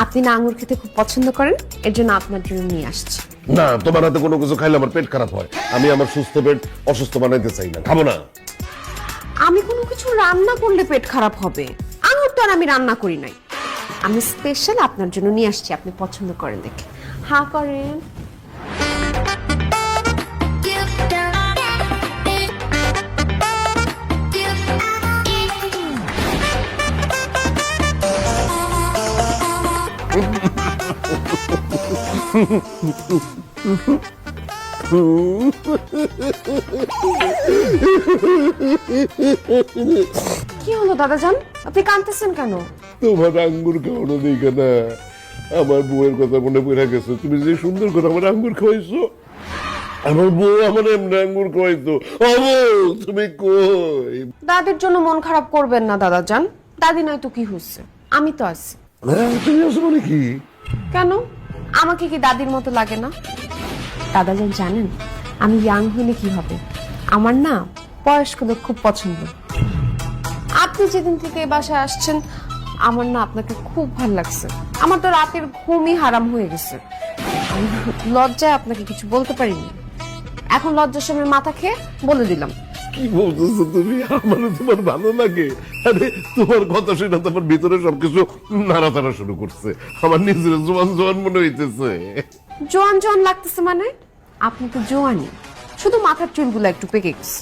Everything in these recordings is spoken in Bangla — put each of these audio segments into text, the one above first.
আপনি না আঙ্গুর খেতে খুব পছন্দ করেন, এর জন্য আপনার জন্য নিয়ে আসছি। না, তোমার হাতে কোনো কিছু খাইলে আমার পেট খারাপ হয়। আমি আমার সুস্থ পেট অসুস্থ বানাইতে চাই না, খাবো না। আমি কোনো কিছু রান্না করলে পেট খারাপ হবে? আঙ্গুর তো আর আমি রান্না করি নাই, আমি স্পেশাল আপনার জন্য নিয়ে আসছি, আপনি পছন্দ করেন দেখে। হ্যাঁ করেন। কি হলো দাদাজান, আপনি কাঁদতেছেন কেন? তোমার আঙ্গুর খাওয়ানো দেখে না আমার বউয়ের কথা মনে পড়ে গেছে। তুমি যে সুন্দর করে আমার আঙ্গুর খাওয়াইছো, আমার বউ আমার এমনি আঙ্গুর খাওয়াইতো। তুমি কই? দাদির জন্য মন খারাপ করবেন না দাদাজান, দাদি নয় তো কি হচ্ছে, আমি তো আছি। তুমি আছো মানে কি? কেন, আমাকে কি দাদির মতো লাগে না? দাদাজান জানেন আমি ইয়াং হলে কি হবে? আমার না বয়স্কদের খুব পছন্দ। আপনি যেদিন থেকে এই বাসায় আসছেন আমার না আপনাকে খুব ভালো লাগছে। আমার তো রাতের ঘুমই হারাম হয়ে গেছে। আমি লজ্জায় আপনাকে কিছু বলতে পারিনি, এখন লজ্জার সময় মাথা খেয়ে বলে দিলাম। কি বলতেছো তুমি? আমার তোমার ভালো লাগে? আরে তোমার কথা শুনে তো আমার ভিতরে সবকিছু নাড়াচাড়া শুরু করছে। আমার নিজের জোয়ান জোয়ান মনে হইতেছে। জোয়ান জোয়ান লাগতেছে মানে? আপনি তো জোয়ানি, শুধু মাথার চুলগুলো একটু পেকে গেছে।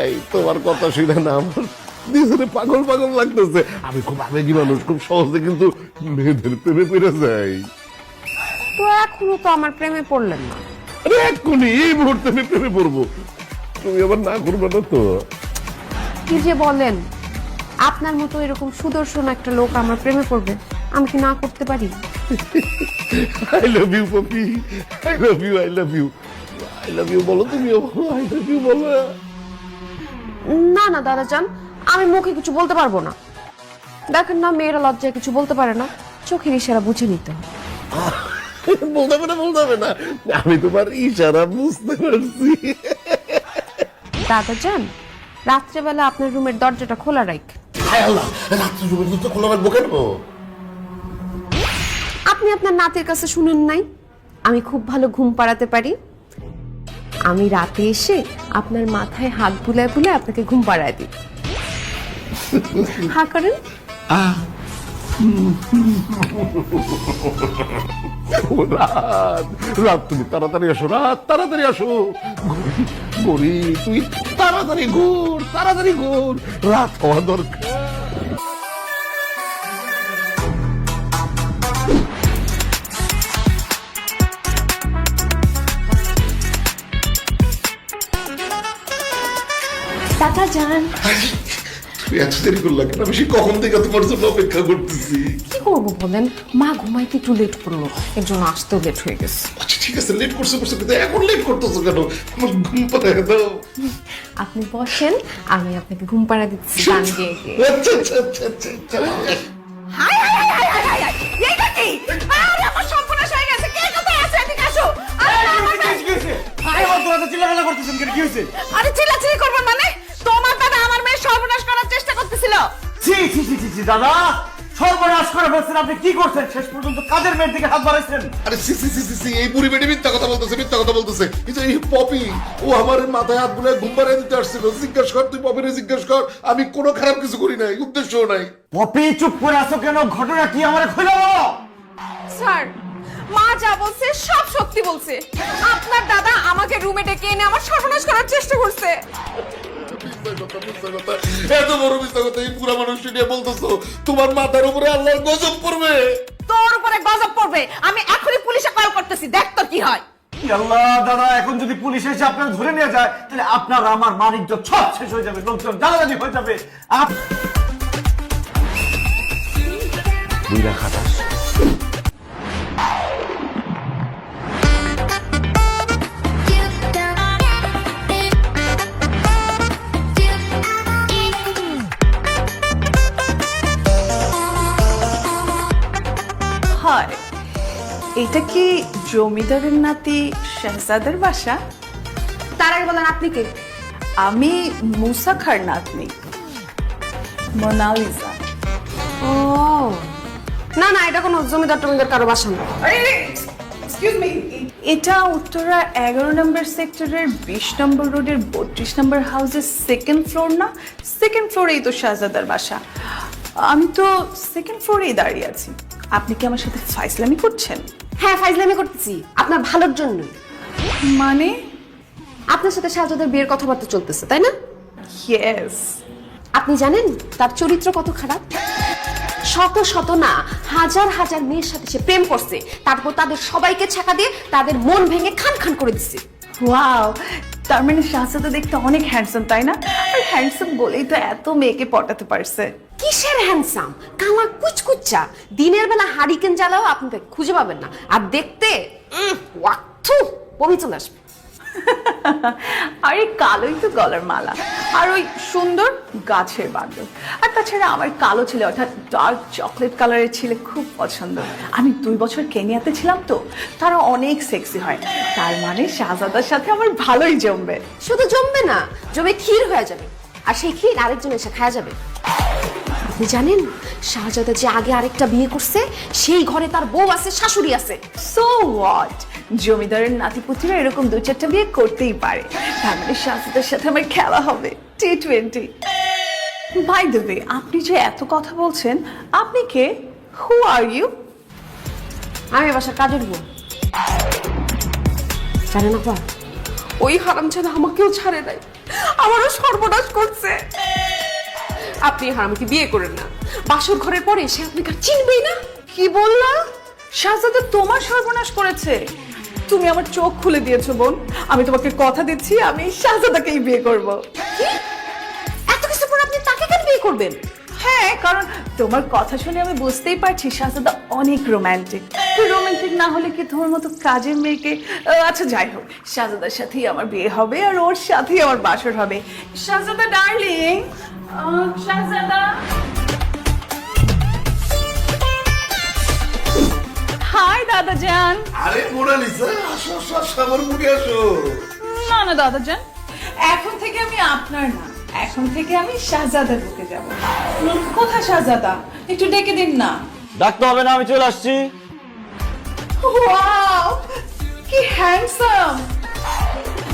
এই তোমার কথা শুনে না আমার নিজের পাগল পাগল লাগতেছে। আমি খুব আবেগী মানুষ, খুব সহজে কিন্তু মেয়েদের প্রেমে পড়ে যাই। তো এখনো তো আমার প্রেমে পড়লেন না। আরে এক্ষুনি এই মুহূর্তে আমি প্রেমে পড়বো, তুমি আবার না করবে না তো? কি যে বলেন, আপনার মতো এরকম সুদর্শন একটা লোক আমার প্রেমে পড়বে, আমি কি না করতে পারি? I love you Popi, I love you, I love you, I love you বলো। তুমিও বলো আই লাভ ইউ বলো। না না দাদাজান, আমি মুখে কিছু বলতে পারবো না। দেখেন না, মেয়েরা লজ্জায় কিছু বলতে পারে না, চোখের ইশারা বুঝে নিতে হয়। বলতে হবে না, বলতে হবে না, আমি তোমার ইশারা বুঝতে পারছি। দাদাজান, রাত্রেবেলা আপনার রুমের দরজাটা খোলা রাখ। রাত্রে রুমের দরজা খোলা রাখবো কেন? আপনি আপনার নাতির কাছে শুনেন নাই আমি খুব ভালো ঘুম পাড়াতে পারি? আমি রাতে এসে আপনার মাথায় হাত বুলায় বুলায় আপনাকে ঘুম পাড়ায় দিই। হ্যাঁ করেন। রাত রাত তুমি তাড়াতাড়ি আসো, রাত তাড়াতাড়ি আসো। গরি তুই তাড়াতাড়ি ঘুর, তাড়াতাড়ি ঘুর, রাত হওয়া দরকার। দাদাজান, তুমি এত দেরি করলা কেন? আমি সে কখন থেকে তোমার জন্য অপেক্ষা করতেছি। কি করবো বলেন, মা ঘুমাইতে একটু লেট করলো, এর জন্য আসতেও লেট হয়ে গেছে। আচ্ছা ঠিক আছে, লেট করছো করছো, কিন্তু এখন লেট করতেছো কেন? আমার ঘুম পাড়ায় দাও। আপনি বসেন, আমি আপনাকে ঘুম পাড়া দিচ্ছি গান গেয়ে গেয়ে। আচ্ছা আচ্ছা আচ্ছা আচ্ছা আচ্ছা। High high high high high high high, এইটা কি? আরে আমার সর্বনাশ হয়ে গেছে, কে কোথায় আছে এদিকে আসো। আরে চিল্লাচিল্লি করবেন মানে? তোমার দাদা আমার মেয়ে সর্বনাশ করার চেষ্টা করতেছিল। ছি ছি ছি ছি ছি, দাদা সর্বনাশ করে ফেলছেন। আপনি কি করছেন? শেষ পর্যন্ত কাজের মেয়ের দিকে হাত বাড়াইছেন। আরে সি সি সি সি সি, এই বুড়ি বেটি মিথ্যা কথা বলতেছে, মিথ্যা কথা বলতেছে। এই যে এই পপি, ও আমার মাথায় হাত বুলায় ঘুম পাড়ায় দিতে আসছিল। জিজ্ঞেস কর, তুই পপিরে জিজ্ঞেস কর, আমি কোনো খারাপ কিছু করি নাই, উদ্দেশ্যও নাই। পপি চুপ করে আছো কেন? ঘটনা কি আমারে খুলে বলো। স্যার, মা যা বলছে সব সত্যি বলছে। আপনার দাদা আমাকে রুমে ডেকে এনে আমার সর্বনাশ করার চেষ্টা করছে। মিথ্যা কথা, মিথ্যা কথা, এত বড় মিথ্যা কথা এই পুরা মানুষটি নিয়ে বলতেছো। তোমার মাথার উপরে আল্লাহর গজব পড়বে। তোর উপরে গজব পড়বে, আমি এখনই পুলিশে কল করতেছি, দেখ তো কি হয়। আল্লাহ দাদা, এখন যদি পুলিশ এসে আপনার ধরে নিয়ে যায় তাহলে আপনার আমার মান ইজ্জত সব শেষ হয়ে যাবে, লোকজন জানাজানি হয়ে যাবে। বুইরা খাটাস। হয়, এটা কি জমিদারের নাতি শাহজাদের বাসা? তার আগে বলেন আপনি কে? আমি মুসা খার নাতনি, মোনালিসা। ও, না না, এটা কোনো জমিদার টমিদার কারো বাসা না। এক্সকিউজ মি, এটা উত্তরা 11 নম্বর সেক্টরের 20 নম্বর রোডের 32 নম্বর হাউসের সেকেন্ড ফ্লোর না? সেকেন্ড ফ্লোরেই তো শাহজাদার বাসা। আমি তো সেকেন্ড ফ্লোরেই দাঁড়িয়ে আছি। আপনি কি আমার সাথে ফাইজলামি করছেন? হ্যাঁ, ফাইজলামি করতেছি, আপনার ভালোর জন্যই। মানে? আপনার সাথে শাহজাদার বিয়ের কথাবার্তা চলতেছে, তাই না? ইয়েস। আপনি জানেন তার চরিত্র কত খারাপ? শত শত না, হাজার হাজার মেয়ের সাথে সে প্রেম করছে, তারপর তাদের সবাইকে ছাকা দিয়ে তাদের মন ভেঙে খান খান করে দিচ্ছে। ওয়াও, তার মানে শাহজাদা দেখতে অনেক হ্যান্ডসাম, তাই না? আর হ্যান্ডসাম বলেই তো এত মেয়েকে পটাতে পারছে। কিসের হ্যান্ডসাম? কালা কুচকুচ্চা, দিনের বেলা হারিকেন জ্বালাও আপনি তাকে খুঁজে পাবেন না, আর দেখতে ওয়াক্থু বমি চলে আসবে। আর এই কালোই তো গলার মালা, আর ওই সুন্দর গাছের বান্দর। আর তাছাড়া আমার কালো ছেলে অর্থাৎ ডার্ক চকলেট কালারের ছেলে খুব পছন্দ। আমি 2 বছর কেনিয়াতে ছিলাম তো, তারা অনেক সেক্সি হয়। তার মানে শাহজাদার সাথে আমার ভালোই জমবে। শুধু জমবে না, জমে ক্ষীর হয়ে যাবে, আর সেই ক্ষীর আরেকজন এসে খাওয়া যাবে। আপনি জানেন শাহজাদা যে আগে আরেকটা বিয়ে করছে, সেই ঘরে তার বউ আছে, শাশুড়ি আছে। সো হোয়াট, জমিদারের নাতিপুতিরা এরকম 2-4টা বিয়ে করতেই পারে। তার মানে শাহজাদার সাথে আমার খেলা হবে T20। বাই দ্য ওয়ে, আপনি যে এত কথা বলছেন, আপনি কে? হু আর ইউ? আমি এ বাসার কাজের বউ। জানেন আপা, ওই হারামজাদা আমাকেও ছাড়ে নাই, আমারও সর্বনাশ করছে। আপনি হারামকে বিয়ে করেন না, বাসর ঘরের পরে সে আপনাকে আর চিনবেই না। কি বললা? শাহজাদা তোমার সর্বনাশ করেছে? তুমি আমার চোখ খুলে দিয়েছো বোন। আমি তোমাকে কথা দিচ্ছি, আমি শাহজাদাকেই বিয়ে করব। কি? এত কিছু পর আপনি তাকে কেন বিয়ে করবেন? হ্যাঁ, কারণ তোমার কথা শুনে আমি বুঝতেই পারছি শাহজাদা অনেক রোমান্টিক। রোমান্টিক না হলে কি তোমার মতো কাজের মেয়েকে? আচ্ছা যাই হোক, শাহজাদার সাথেই আমার বিয়ে হবে, আর ওর সাথেই আমার বাসর হবে। শাহজাদা ডার্লিং, শাহজাদা। হাই দাদা জান। আরে মোনালিসা, আসো আসো আসো, আমার মুখে আসো। না না দাদা জান, এখন থেকে আমি আপনার না, এখন থেকে আমি শাহজাদার বুকে যাব। কোথায় শাহজাদা? একটু ডেকে দিন না। ডাকতে হবে না, আমি চলে আসছি। ওয়াও, কি হ্যান্ডসাম!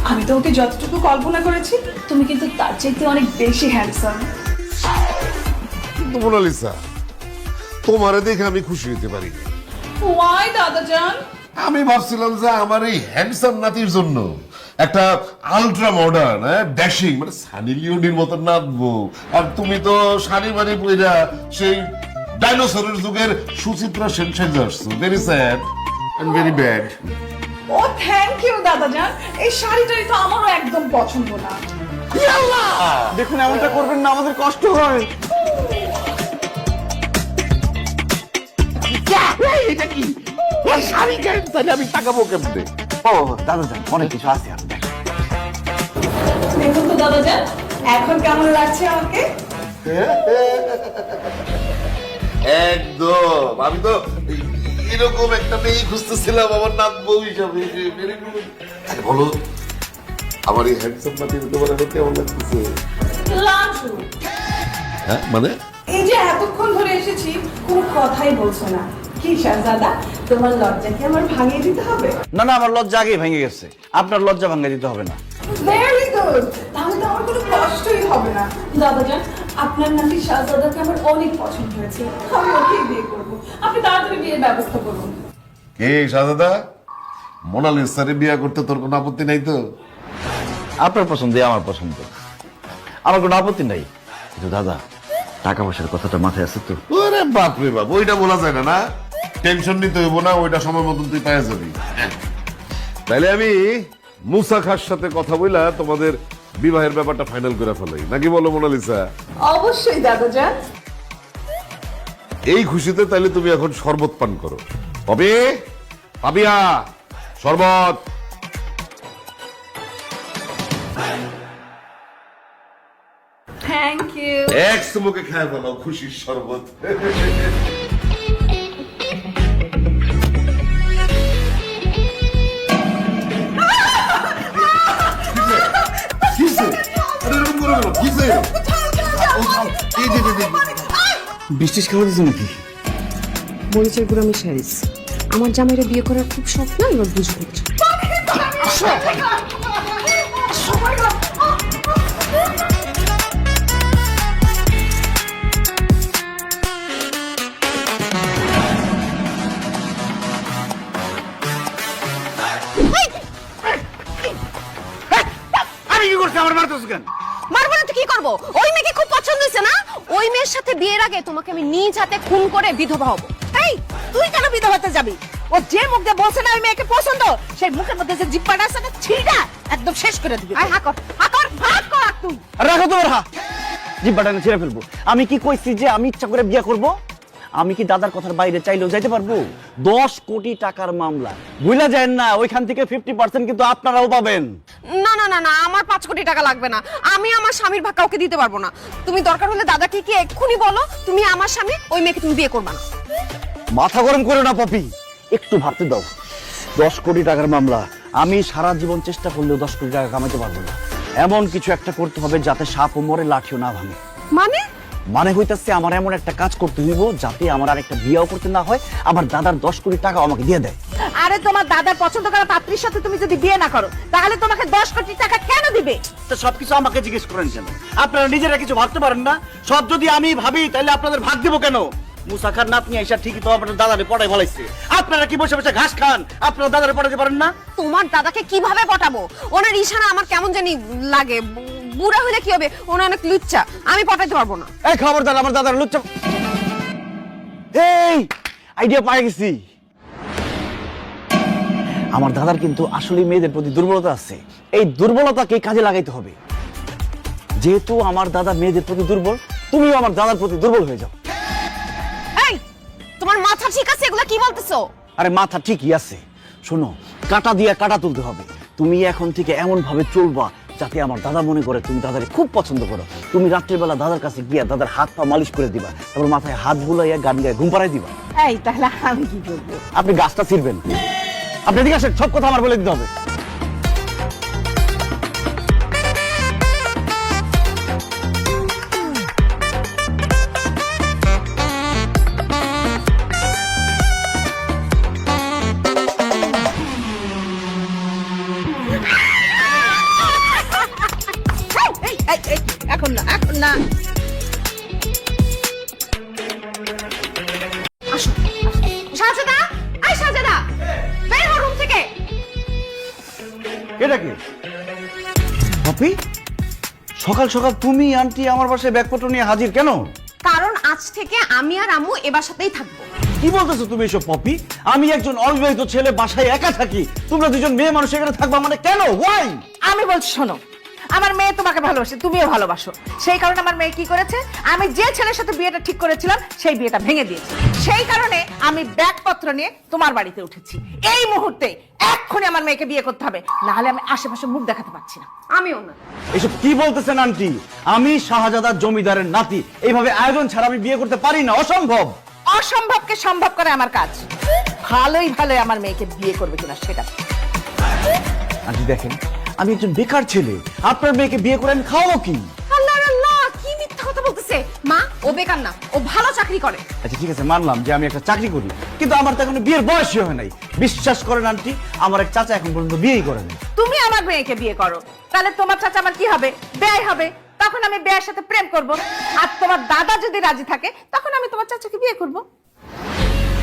আমি তো ওকে যতটুকু কল্পনা করেছি, তুমি কিন্তু তার চাইতে অনেক বেশি হ্যান্ডসাম। কিন্তু মোনালিসা, তোমারে দেখে আমি খুশি হতে পারি না। ওয়াই দাদা জান? আমি ভাবছিলাম যে আমার এই হ্যান্ডসাম নাতির জন্য একটা আলট্রা মডার্ন ড্যাশিং মানে সানি লিওনির মতো নাচবো, আর তুমি তো শাড়ি বাড়ি পইরা সেই ডাইনোসরের যুগের সুচিত্রা সেন সেজে আসছো। Very sad and very bad. ও থ্যাংক ইউ দাদা জান, এই শাড়িটাই তো আমারও একদম পছন্দ না। দেখুন, এমনটা করবেন না, আমাদের কষ্ট হয়। এটা কি শাড়ি কেন? তাহলে আমি তাকাবো কেমনে? ও দাদা যান, অনেক কিছু আছে আর দেখেন। দেখুন তো দাদা জান, এখন কেমন লাগছে আমাকে? একদম, আমি তো এরকম একটা মেয়ে খুঁজতেছিলাম আমার নাত বউ হিসাবে। আরে বলো, আমার এই হ্যান্ডসাম নাতি তোমার এখন কেমন লাগতেছে? লাঞ্চু, হ্যাঁ মানে এই যে এতক্ষণ ধরে এসেছি, কোনো কথাই বলছো না। কি শাহজাদা, তোমার লজ্জাকে আমার ভাঙিয়ে দিতে হবে? না না, আমার লজ্জা আগেই ভেঙে গেছে, আপনার লজ্জা ভাঙিয়ে দিতে হবে না। ভেরি গুড, তাহলে তো আমার কোনো কষ্টই হবে না। দাদা জান, আপনার নাকি শাহজাদাকে আমার অনেক পছন্দ হয়েছে, আমি ওকেই বিয়ে করবো। আপনি তাড়াতাড়ি বিয়ের ব্যবস্থা করুন। কে শাহজাদা? মোনালিসারে বিয়ে করতে তোর কোনো আপত্তি নাই তো? আপনার পছন্দ, আমার পছন্দ, আমার কোনো আপত্তি নাই। কিন্তু দাদা, টাকা পয়সার কথাটা মাথায় আছে তো? ওরে বাপ রে বাপ, ওইটা বলা যায় না। না টেনশন নিতে হইব না, ওইটা সময় মতন তুই পাওয়া যাবি। তাইলে আমি মুসা খার সাথে কথা বইলা তোমাদের বিবাহের ব্যাপারটা ফাইনাল করে ফেলাই, নাকি বলো মোনালিসা? অবশ্যই দাদা জান। এই খুশিতে তাইলে তুমি এখন শরবত পান করো। কবে পাবিয়া শরবত? Thank you. এক চুমুকে খেয়ে ফেলো খুশির শরবত। বৃষ্টিস খাওয়া দিচ্ছে নাকি? মরিচের গুঁড়ো মিশিয়ে দিস। আমার জামাইরা বিয়ে করার খুব শখ না, এবার বুঝবো। আমি কি করছি? আমার মারতেছ কেন? মারবো না তো কি করবো? ওই মেয়েকে খুব পছন্দ হয়েছে না? ওই মেয়ের সাথে বিয়ের আগে তোমাকে আমি নিজ হাতে খুন করে বিধবা হবো। এই তুই কেন বিধবা হতে যাবি? ও যে মুখ দিয়ে বলছে না ওই মেয়েকে পছন্দ, সেই মুখের মধ্যে যে জিব্বাটা আছে না ছিড়া একদম শেষ করে দিবি। আয় হাকর ভাগ কর তুই। রাখো তোমার হাত, জিব্বাটা ছেড়ে ফেলবো। আমি কি কইছি যে আমি ইচ্ছা করে বিয়ে করব? আমি কি দাদার কথার বাইরে চাইলেও যাইতে পারবো? 10 কোটি টাকার মামলা, ভুলা যায় না। ওইখান থেকে 50% কিন্তু আপনারাও পাবেন। না না না না, আমার 5 কোটি টাকা লাগবে না। আমি আমার স্বামীর ভাগ কাউকে দিতে পারবো না। তুমি দরকার হলে দাদাকে কি এক্ষুনি বলো তুমি আমার স্বামী, ওই মেয়েকে তুমি বিয়ে করবা না। মাথা গরম করো না পপি, একটু ভাবতে দাও। 10 কোটি টাকার মামলা, আমি সারা জীবন চেষ্টা করলেও 10 কোটি টাকা কামাইতে পারবো না। এমন কিছু একটা করতে হবে যাতে সাপও মরে লাঠিও না ভাঙে। মানে হইতাছে আমার এমন একটা কাজ করতে হইব যাতে আমার আরেকটা বিয়েও করতে না হয়, আমার দাদার 10 কোটি টাকা আমাকে দিয়ে দেয়। আরে তোমার দাদার পছন্দ করা পাত্রীর সাথে তুমি যদি বিয়ে না করো তাহলে তোমাকে 10 কোটি টাকা কেন দিবে? তো সবকিছু আমাকে জিজ্ঞেস করেন কেন? আপনারা নিজেরা কিছু ভাবতে পারেন না? সব যদি আমি ভাবি তাহলে আপনাদের ভাগ দিব কেন? মুসা খান নাতনি আইসা ঠিকই তো আপনার দাদারে পড়াই বলাইছে। আপনারা কি বসে বসে ঘাস খান? আপনারা দাদারে পড়াতে পারেন না? তোমার দাদাকে কিভাবে পটাবো? ওনার ইশারা আমার কেমন জানি লাগে। বুড়া হলে কি হবে? ওনা অনেক লুচ্চা, আমি পটাইতে পারবো না। এই খবরদার, আমার দাদার লুচ্চা। এই আইডিয়া পাই গেছি। আমার দাদার কিন্তু আসলে মেয়েদের প্রতি দুর্বলতা আছে। এই দুর্বলতাকে কাজে লাগাইতে হবে। যেহেতু আমার দাদা মেয়েদের প্রতি দুর্বল, তুমিও আমার দাদার প্রতি দুর্বল হয়ে যাও। এই তোমার মাথা ঠিক আছে? এগুলা কি বলতেছো? আরে মাথা ঠিকই আছে। শোনো, কাটা দিয়ে কাটা তুলতে হবে। তুমি এখন থেকে এমন ভাবে চলবা যাতে আমার দাদা মনে করে তুমি দাদারে খুব পছন্দ করো। তুমি রাত্রিবেলা দাদার কাছে গিয়া দাদার হাত পা মালিশ করে দিবা, তারপর মাথায় হাত বুলাইয়া গান গায়ে ঘুম পাড়াই দিবা। এই তাহলে আমি কি করবো? আপনি গাছটা ছিড়বেন। আপনি এদিকে আসেন, সব কথা আমার বলে দিতে হবে। এই, এই, এই, এখন না, এখন না। আসো সাজেদা, আই সাজেদা, বের হও রুম থেকে। এটা কি পপি? সকাল সকাল তুমি আন্টি আমার বাসায় ব্যাগপত্র নিয়ে হাজির কেন? কারণ আজ থেকে আমি আর আম্মু এ বাসাতেই থাকবো। কি বলতেছো তুমি এসব পপি? আমি একজন অবিবাহিত ছেলে, বাসায় একা থাকি। তোমরা দুজন মেয়ে মানুষ এখানে থাকবা মানে কেন? ওয়াই? আমি বলছি শোনো, আমার মেয়ে তোমাকে ভালোবাসে, তুমিও ভালোবাসো। সেই কারণে আমার মেয়ে কি করেছে, আমি যে ছেলের সাথে বিয়েটা ঠিক করেছিলাম সেই বিয়েটা ভেঙে দিয়েছে। সেই কারণে আমি ব্যাগপত্র নিয়ে তোমার বাড়িতে উঠেছি। এই মুহূর্তে এক্ষুনি আমার মেয়েকে বিয়ে করতে হবে, না হলে আমি আশেপাশে মুখ দেখাতে পারছি না। আমিও না। এসব কি বলতেছেন আন্টি? আমি শাহজাদার জমিদারের নাতি, এইভাবে আয়োজন ছাড়া আমি বিয়ে করতে পারি না, অসম্ভব। অসম্ভবকে সম্ভব করে আমার কাজ। ভালোই ভালোই আমার মেয়েকে বিয়ে করবে কিনা সেটা। আন্টি দেখেন, আমি একজন বেকার ছেলে, আপনার মেয়েকে বিয়ে করে আমি খাওয়াবো কি? আল্লাহ আল্লাহ, কি মিথ্যা কথা বলতেছে। মা, ও বেকার না, ও ভালো চাকরি করে। আচ্ছা ঠিক আছে, মানলাম যে আমি একটা চাকরি করি, কিন্তু আমার তো এখনো বিয়ের বয়সই হয় নাই। বিশ্বাস করেন আন্টি, আমার এক চাচা এখন পর্যন্ত বিয়েই করেন। তুমি আমার মেয়েকে বিয়ে করো, তাহলে তোমার চাচা আমার কি হবে? ব্যয় হবে। তখন আমি ব্যয়ের সাথে প্রেম করব। আর তোমার দাদা যদি রাজি থাকে তখন আমি তোমার চাচাকে বিয়ে করব।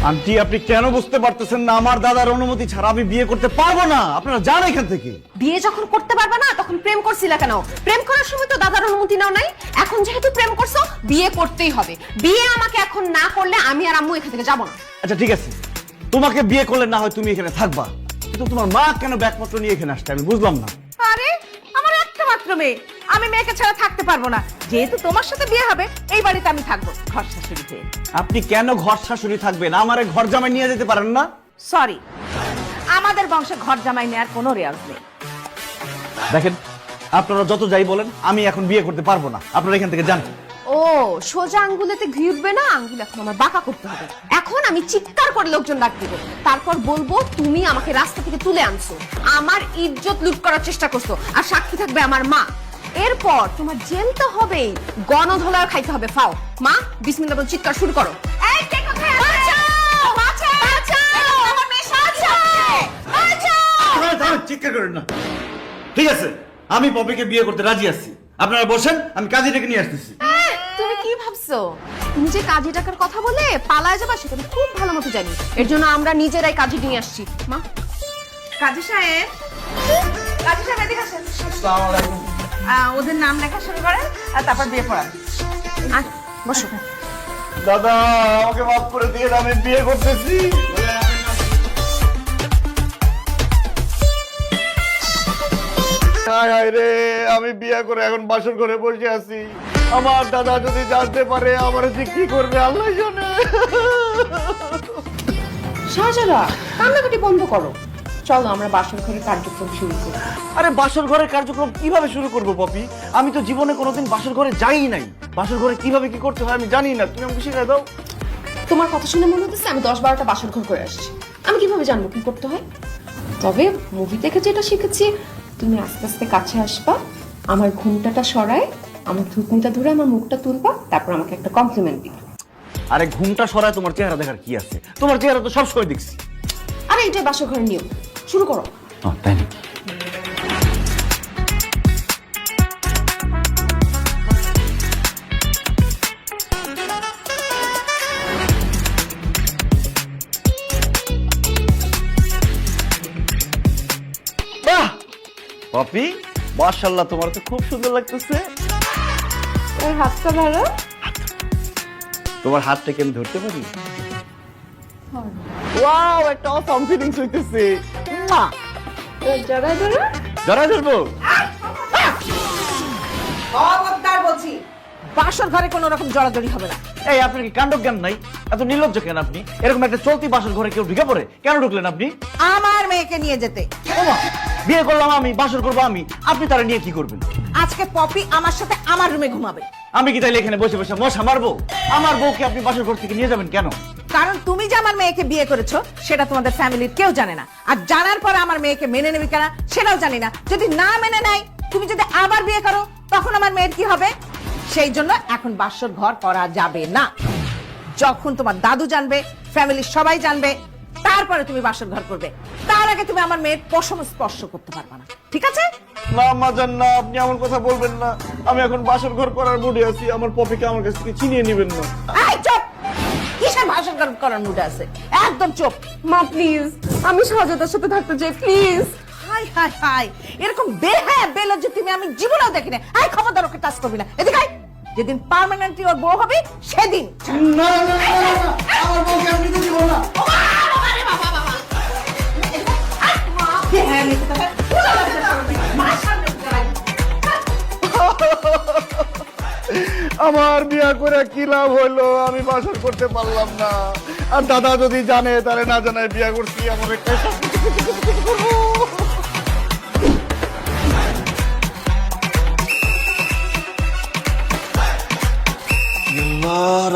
আন্টি আপনি কেন বুঝতে পারতেছেন না? আমার দাদার অনুমতি ছাড়া আমি বিয়ে করতে পারবো না। আপনারা যান এখান থেকে। বিয়ে যখন করতে পারবে না তখন প্রেম করছিলা কেন? প্রেম করার সময় তো দাদার অনুমতি নাও নাই। এখন যেহেতু প্রেম করছো, বিয়ে করতেই হবে। বিয়ে আমাকে এখন না করলে আমি আর আম্মু এখান থেকে যাবো না। আচ্ছা ঠিক আছে, তোমাকে বিয়ে করলে না হয় তুমি এখানে থাকবা, কিন্তু তোমার মা কেন ব্যাগপত্র নিয়ে এখানে আসছে আমি বুঝলাম না। আরে আমার একটা মাত্র মেয়ে, আমি মেয়েকে ছাড়া থাকতে পারবো না। যেহেতু তোমার সাথে বিয়ে হবে, এই বাড়িতে আমি থাকবো ঘর শাশুড়ি হয়ে। আপনি কেন ঘর শাশুড়ি থাকবেন? আমারে ঘর জামাই নিয়ে যেতে পারেন না? সরি, আমাদের বংশে ঘর জামাই নেওয়ার কোনো রেওয়াজ নেই। দেখেন, আপনারা যত যাই বলেন, আমি এখন বিয়ে করতে পারবো না। আপনারা এখান থেকে যান। ও, সোজা আঙ্গুলেতে ঘি উঠবে না, আঙ্গুল এখন আমার বাঁকা করতে হবে। এখন আমি চিৎকার করে লোকজন ডাক দিব, তারপর বলবো তুমি আমাকে রাস্তা থেকে তুলে আনছো, আমার ইজ্জত লুট করার চেষ্টা করছো, আর সাক্ষী থাকবে আমার মা। এরপর তোমার জেল তো হবেই, গণধোলার খাইতে হবে। ফাও মা, বিসমিল্লাহ বলে চিৎকার শুরু করো। এই কে কোথায় আছে? করেন না। ঠিক আছে, আমি পপিকে বিয়ে করতে রাজি আছি। আপনারা বসেন, আমি কাজী ডেকে নিয়ে আসতেছি। তুমি কি ভাবছো তুমি যে কাজী টাকার কথা বলে পালায় যাবা সেটা আমি খুব ভালো মতো জানি। এর জন্য আমরা নিজেরাই কাজী নিয়ে আসছি। মা, কাজী সাহেব, কাজী সাহেব এদিকে আসেন। ওদের নাম লেখা শুরু করেন আর তারপর বিয়ে পড়ান। আয় বসো। দাদা আমাকে মাফ করে দিয়ে, আমি বিয়ে করতেছি। হায় হায় রে, আমি বিয়ে করে এখন বাসর ঘরে বসে আছি। আমার দাদা যদি জানতে পারে আমার যে কি করবে আল্লাহ জানে। শাহজারা, কান্নাকাটি বন্ধ করো। চলো আমরা বাসর ঘরের কার্যক্রম শুরু করি। আরে বাসর ঘরের কার্যক্রম কিভাবে শুরু করব পপি? আমি তো জীবনে কোনোদিন বাসর ঘরে যাই নাই। বাসর ঘরে কিভাবে কি করতে হয় আমি জানি না, তুমি আমাকে শিখিয়ে দাও। তোমার কথা শুনে মনে হচ্ছে আমি 10-12টা বাসর ঘর করে আসছি। আমি কিভাবে জানবো কি করতে হয়? তবে মুভি দেখে যেটা শিখেছি, তুমি আস্তে আস্তে কাছে আসবা, আমার ঘুমটাটা সরায়, আমার থুতনিটা ধরে আমার মুখটা তুলবা, তারপর আমাকে একটা কমপ্লিমেন্ট দিবা। আরে ঘুমটা সরায় তোমার চেহারা দেখার কি আছে? তোমার চেহারা তো সবসময় দেখছি। আরে এটাই বাসর ঘরের নিয়ম। শুরু করো। তাই না? বাহ পপি, মাশাআল্লাহ তোমার তো খুব সুন্দর লাগতেছে। ওর হাতটা ধরো। তোমার হাতটাকে আমি ধরতে পারি? ওয়াও, একটা অসাম ফিলিংস হইতেছে। জড়ায় ধরো। জড়ায় ধরবো? খবরদার বলছি, বাসর ঘরে কোনো রকম জড়াজড়ি হবে না। এই আপনার কি কাণ্ড জ্ঞান নাই? এত নির্লজ্জ কেন আপনি? এরকম একটা চলতি বাসর ঘরে কেউ ঢুকে পড়ে? কেন ঢুকলেন আপনি? আমার মেয়েকে নিয়ে যেতে। ওমা, বিয়ে করলাম আমি, বাসর করবো আমি, আপনি তারা নিয়ে কি করবেন? আজকে পপি আমার সাথে আমার রুমে ঘুমাবে। আমি কি তাইলে এখানে বসে বসে মশা মারবো? আমার বউকে আপনি বাসর ঘর থেকে নিয়ে যাবেন কেন? কারণ তুমি যে আমার মেয়েকে বিয়ে করেছো সেটা তোমাদের ফ্যামিলির কেউ জানে না, আর জানার পরে আমার মেয়েকে মেনে নেবে কিনা সেটাও জানি না। যদি না মেনে নেয়, তুমি যদি আবার বিয়ে করো, তখন আমার মেয়ের কি হবে? সেই জন্য এখন বাসর ঘর করা যাবে না। যখন তোমার দাদু জানবে, ফ্যামিলির সবাই জানবে, তারপরে তুমি বাসর ঘর করবে। তার আগে তুমি আমার মেয়ের পশম স্পর্শ করতে পারবে না, ঠিক আছে? না মাজান না, আপনি এমন কথা বলবেন না। আমি এখন বাসর ঘর করার মুডে আছি, আমার পপিকে আমার কাছ থেকে চিনিয়ে নেবেন না। এই চুপ! কিসের বাসর ঘর করার মুডে আছে? একদম চুপ। মা প্লিজ, আমি শাহজাদার সাথে থাকতে চাই প্লিজ। হাই হাই হাই, এরকম বেহায়া বেলজ্জা তুমি আমি জীবনেও দেখিনি। এই খবরদার ওকে টাচ করবি না। এদিকে আয়। যেদিন পার্মানেন্টলি ওর বউ হবে সেদিন। না না না না, আমার বউকে আপনি তো দিব না। আমার বিয়া করে কি লাভ হইলো? আমি বাসর করতে পারলাম না। আর দাদা যদি জানে, তাহলে না জানায় বিয়া করছি, আমার একটা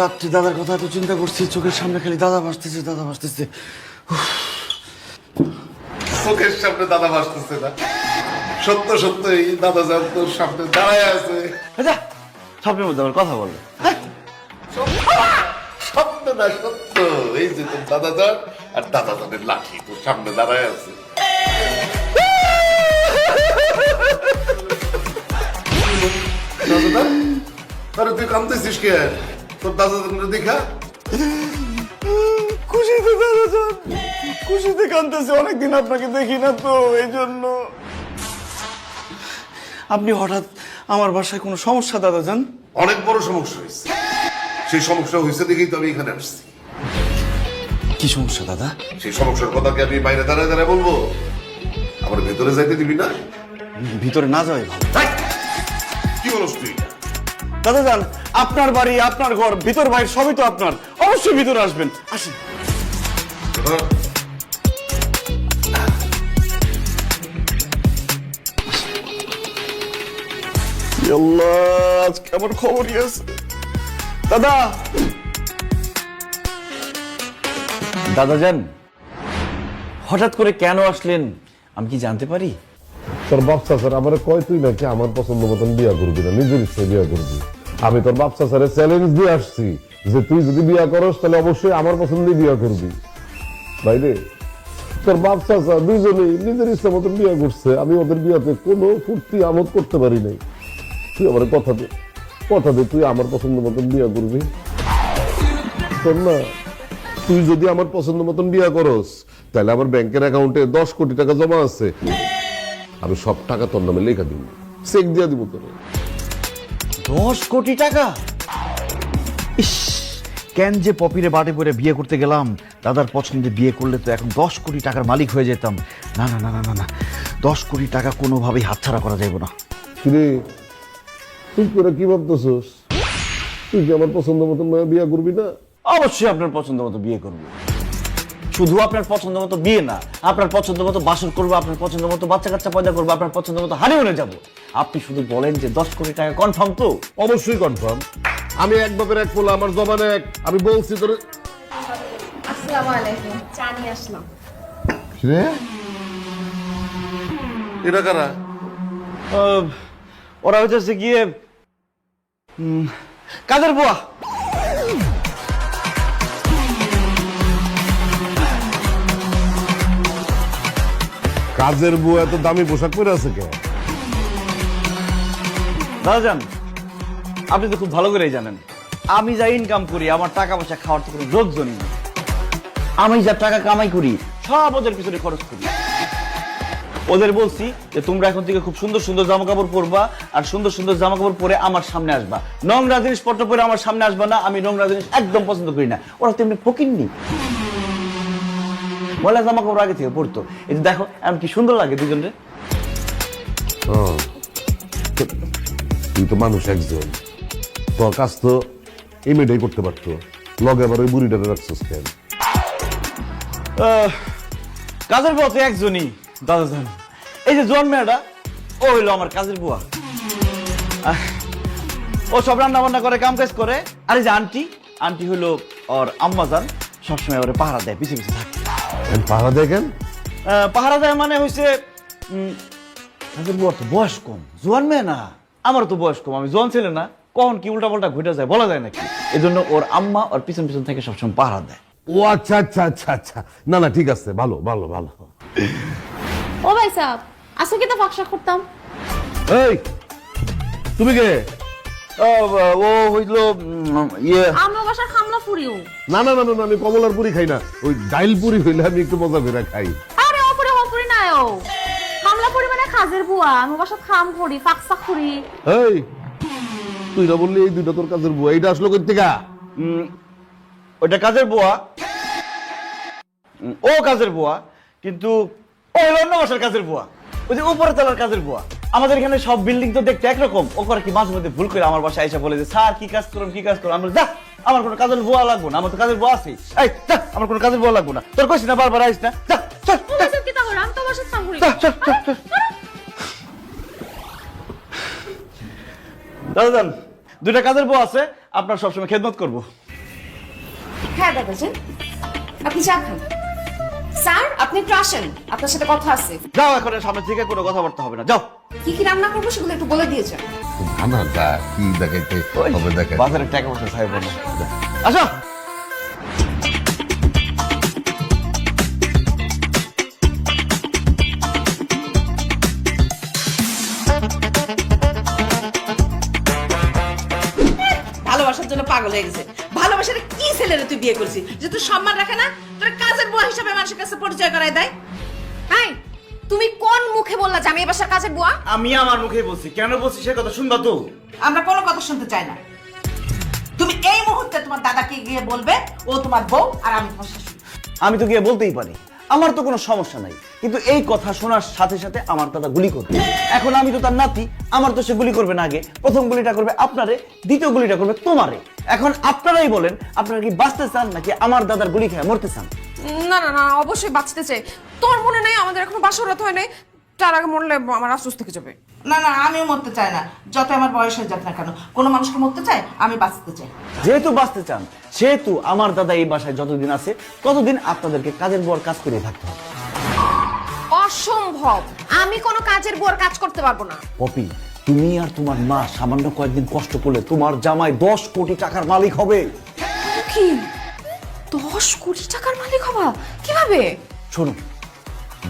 রাত্রি দাদার কথা এত চিন্তা করছি, চোখের সামনে খালি দাদা ভাসতেছে, দাদা ভাসতেছে। চোখের সামনে দাদা ভাসতেছে না, সত্য সত্য এই দাদা যান তোর সামনে দাঁড়ায় আছে। আচ্ছা, স্বপ্নের মধ্যে আমার কথা বললো। সত্য না সত্য, এই যে তোর দাদা যান আর দাদা যানের লাঠি তোর সামনে দাঁড়ায় আছে। দাদা, আরে তুই কাঁদতেছিস কে? তোর দাদা যানের দেখা খুশিতে দাদা যান, খুশিতে কাঁদতেছে। অনেকদিন আপনাকে দেখি না তো, এই জন্য। আপনি হঠাৎ আমার বাসায় কোনো সমস্যা দাদা যান? অনেক বড় সমস্যা হয়েছে। সেই সমস্যা হয়েছে দেখেই তো আমি এখানে আসছি। কি সমস্যা দাদা? সেই সমস্যার কথা কি আমি বাইরে দাঁড়ায় দাঁড়ায় বলবো? আমার ভেতরে যাইতে দিবি না? ভিতরে না যাওয়াই ভালো। কি বলস তুই? দাদা যান, আপনার বাড়ি, আপনার ঘর, ভিতর বাইরে সবই তো আপনার। অবশ্যই ভিতরে আসবেন, আসেন। আল্লাহ, আজকে আমার খবরই আছে। দাদা, দাদা যান, হঠাৎ করে কেন আসলেন আমি কি জানতে পারি? তোর বাপসা স্যার আমার কয় তুই নাকি আমার পছন্দ মতন বিয়া করবি না, নিজের ইচ্ছে বিয়া করবি। আমি তোর বাপসা স্যারের চ্যালেঞ্জ দিয়ে আসছি যে তুই যদি বিয়া করস তাহলে অবশ্যই আমার পছন্দই বিয়া করবি। বাইরে তোর বাপ চাচা দুইজনেই নিজের ইচ্ছা মতন বিয়ে করছে, আমি ওদের বিয়াতে কোনো ফুর্তি আমোদ করতে পারি নাই। তুই আমার কথা দে তুই আমার পছন্দ মতন বিয়ে করবি। শোন না, তুই যদি আমার পছন্দ মতন বিয়ে করস তাহলে আমার ব্যাংকের অ্যাকাউন্টে 10 কোটি টাকা জমা আছে, আমি সব টাকা তোর নামে লেখা দিব, চেক দিয়ে দিব তোর। 10 কোটি টাকা? ইস, কেন যে পপিরে বাটে পরে বিয়ে করতে গেলাম। দাদার পছন্দে বিয়ে করলে তো এখন 10 কোটি টাকার মালিক হয়ে যেতাম। না না না না না না, 10 কোটি টাকা কোনোভাবেই হাতছাড়া করা যাবে না। কিরে তুই করে কি ভাবতেছস? তুই কি আমার পছন্দ মতন বিয়ে করবি না? অবশ্যই আপনার পছন্দ মতো বিয়ে করবো। শুধু আপনার পছন্দ মতো বিয়ে না, আপনার পছন্দ মতো বাসর করবো, আপনার পছন্দ মতো বাচ্চা কাচ্চা পয়দা করবো, আপনার পছন্দ মতো হানিমুনে যাবো। আপনি শুধু বলেন যে 10 কোটি টাকা কনফার্ম তো? অবশ্যই কনফার্ম। আমি এক বাপের এক পোলা, আমার জবানে এক। আমি বলছি তোর। আসসালামু আলাইকুম, চা নিয়ে আসলাম। রে এটা কারা? ওরা হচ্ছে গিয়ে কাদের বুয়া। কাজের বউ এত দামি পোশাক পরে আছে কে? দাদা যান, আপনি তো খুব ভালো করেই জানেন আমি যা ইনকাম করি, আমার টাকা পয়সা খাওয়ার তো কোনো লোকজনই নেই। আমি যা টাকা কামাই করি সব ওদের পিছনে খরচ করি। ওদের বলছি যে তোমরা এখন থেকে খুব সুন্দর সুন্দর জামা কাপড় পরবা, আর সুন্দর সুন্দর জামা কাপড় পরে আমার সামনে আসবা। নোংরা জিনিসপত্র পরে আমার সামনে আসবা না, আমি নোংরা জিনিস একদম পছন্দ করি না। ওরা তেমনি ফকিন্নি, ময়লা জামা কাপড় আগে থেকে পরতো। এই যে দেখো এমন কি সুন্দর লাগে দুজনে। তুই তো মানুষ একজন, তোর কাজ তো এই মেয়েটাই করতে পারতো, লগে আবার ওই বুড়িটারে রাখছিস কেন? কাজের বুয়া তো একজনই দাদা জান। এই যে জোয়ান মেয়েটা, ও হইলো আমার কাজের বুয়া। ও সব রান্না বান্না করে, কাম কাজ করে। আর এই যে আন্টি, আন্টি হইলো ওর আম্মা জান, সবসময় ওরে পাহারা দেয়, পিছিয়ে পিছিয়ে থাকে। পাহারা দেখেন পাহারা দেয় মানে হয়েছে কাজের বুয়ার তো বয়স কম, জোয়ান মেয়ে না। আমারও তো বয়স কম, আমি জোয়ান ছেলে না, কখন কি উল্টা পাল্টা ঘটে যায় বলা যায় নাকি। এই জন্য ওর আম্মা ওর পিছন পিছন থেকে সবসময় পাহারা দেয়। ও আচ্ছা আচ্ছা আচ্ছা আচ্ছা, না না ঠিক আছে, ভালো ভালো ভালো। ও ভাই সাহেব, আজকে কি তো ফাঁকশা করতাম? এই তুমি কে? ও হইলো ইয়ে, আমার বাসার খামলা ফুরিও। না না না না, আমি কমলার পুরি খাই না, ওই ডাইল পুরি হইলে আমি একটু মজা করে খাই। আরে ওপরে ওপরে না, ও খামলা ফুরি মানে খাজের বুয়া। আমার বাসার খাম করি, ফাঁকশা করি। এই তুই না বললি এই দুইটা তোর কাজের বুয়া, এইটা আসলো কই থেকে? ওইটা কাজের বুয়া, ও কাজের বুয়া, কিন্তু ও হলো অন্য বাসার কাজের বুয়া, ওই যে উপরে তলার কাজের বুয়া। আমাদের এখানে সব বিল্ডিং তো দেখতে একরকম, ও করে কি মাঝে মধ্যে ভুল করে আমার বাসায় এসে বলে যে স্যার কি কাজ করুন কি কাজ করুন। আমি বলি, যা, আমার কোনো কাজের বুয়া লাগবো না, আমার তো কাজের বুয়া আছে। এই যা, আমার কোনো কাজের বুয়া লাগবো না, তোর কইছি না বারবার আইস না, যা চল ও ভাই সাহেব কি তা করে? আমি তো বাসার খাম করি। চল চল চল চল। দাদা যান, দুইটা কাজের বুয়া আছে, আপনার সবসময় খেদমত করবো। হ্যাঁ দাদাজান, আপনি চা খান। স্যার আপনি একটু আসেন, আপনার সাথে কথা আছে। যাও, এখন এর সামনে থেকে কোনো কথাবার্তা হবে না, যাও। কি কি রান্না করবো সেগুলো একটু বলে দিয়ে যান। খানাটা কি দেখাইতে হবে দেখেন। বাজারে টাকা পয়সা সাহেব বলো। আসো। ভালোবাসার জন্য পাগল হয়ে গেছে। ভালোবাসার কি ছেলেরে তুই বিয়ে করছিস যে তুই সম্মান রাখে না, তোর কাজের বুয়া হিসাবে মানুষের কাছে পরিচয় করায় দেয়? হাই, তুমি কোন মুখে বললা যে আমি এ বাসার কাজের বুয়া? আমি আমার মুখে বলছি, কেন বলছি সে কথা শুনবা তো? আমরা কোনো কথা শুনতে চাই না। তুমি এই মুহূর্তে তোমার দাদাকে গিয়ে বলবে ও তোমার বউ আর আমি তোমার শাশুড়ি। আমি তো গিয়ে বলতেই পারি, আমার তো কোনো সমস্যা নাই, কিন্তু এই কথা শোনার সাথে সাথে আমার দাদা গুলি করবে। এখন আমি তো তার নাতি, আমার তো সে গুলি করবে না। আগে প্রথম গুলিটা করবে আপনারে, দ্বিতীয় গুলিটা করবে তোমারে। এখন আপনারাই বলেন, আপনারা কি বাঁচতে চান নাকি আমার দাদার গুলি খেয়ে মরতে চান? না না না, অবশ্যই বাঁচতে চাই। তোর মনে নাই আমাদের এখনো বাসরাত হয় নাই? তার আগে মরলে আমার আফসোস থেকে যাবে। না না, আমিও মরতে চাই না, যত আমার বয়স হয়ে যাক না কেন। কোনো মানুষকে মরতে চাই, আমি বাঁচতে চাই। যেহেতু বাঁচতে চান, সেহেতু আমার দাদা এই বাসায় যতদিন আছে ততদিন আপনাদেরকে কাজের বুয়ার কাজ করে থাকতে হবে। অসম্ভব, আমি কোনো কাজের বুয়ার কাজ করতে পারবো না। পপি, তুমি আর তোমার মা সামান্য কয়েকদিন কষ্ট করলে তোমার জামাই 10 কোটি টাকার মালিক হবে। কি 10 কোটি টাকার মালিক হবা? কিভাবে? শোনো,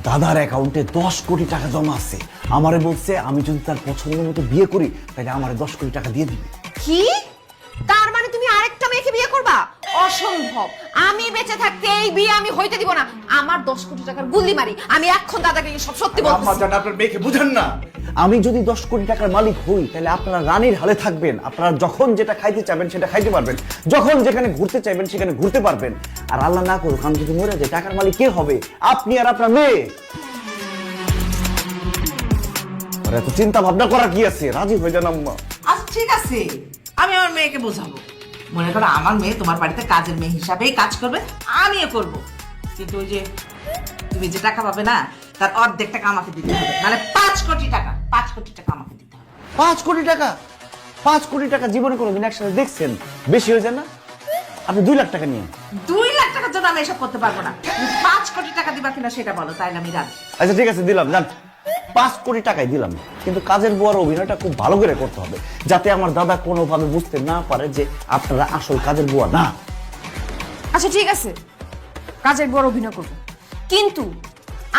দাদার অ্যাকাউন্টে 10 কোটি টাকা জমা আছে। আমারে বলছে আমি যদি তার পছন্দ মতো বিয়ে করি তাহলে আমারে 10 কোটি টাকা দিয়ে দিবে। কি? তার মানে তুমি আরেকটা মেয়েকে বিয়ে করবা? অসম্ভব। আমি বেঁচে থাকতে এই বিয়ে আমি হইতে দিব না। আমার 10 কোটি টাকার গুল্লি মারি। আমি এখন দাদাকে সব সত্যি বলতেছি। আপনার মেয়েকে বুঝেন না। আমি যদি 10 কোটি টাকার মালিক হই তাহলে আপনারা রানীর হালে থাকবেন। আপনারা যখন যেটা খাইতে চাইবেন সেটা খাইতে পারবেন, যখন যেখানে ঘুরতে চাইবেন সেখানে ঘুরতে পারবেন। আর আল্লাহ না করুক আমি যদি মরে যাই, টাকার মালিক কে হবে? আপনি আর আপনার মেয়ে। আর এত চিন্তা ভাবনা করা কি আছে? রাজি হয়ে যান আম্মা। আচ্ছা ঠিক আছে, আমি আমার মেয়েকে বোঝাবো। মনে করো আমার মেয়ে তোমার বাড়িতে কাজের মেয়ে হিসাবেই কাজ করবে, আমিও করব। কিন্তু ওই যে তুমি যে টাকা পাবে না তার অর্ধেক টাকা আমাকে দিতে হবে, মানে 5 কোটি টাকা। 5 কোটি টাকা আমাকে দিতে হবে। 5 কোটি টাকা? 5 কোটি টাকা জীবনে কোনোদিন একসাথে দেখছেন? বেশি হয়ে যায় না? আপনি 2 লাখ টাকা নিন। 2 লাখ টাকার জন্য আমি এসব করতে পারবো না। তুমি 5 কোটি টাকা দিবা কিনা সেটা বলো, তাইলে আমি রাজি। আচ্ছা ঠিক আছে, দিলাম। যান, 5 কোটি টাকাই দিলাম। কিন্তু কাজের বুয়ার অভিনয়টা খুব ভালো করে করতে হবে, যাতে আমার দাদা কোনোভাবে বুঝতে না পারে যে আপনারা আসল কাজের বুয়া না। আচ্ছা ঠিক আছে, কাজের বড় অভিনয় করবো, কিন্তু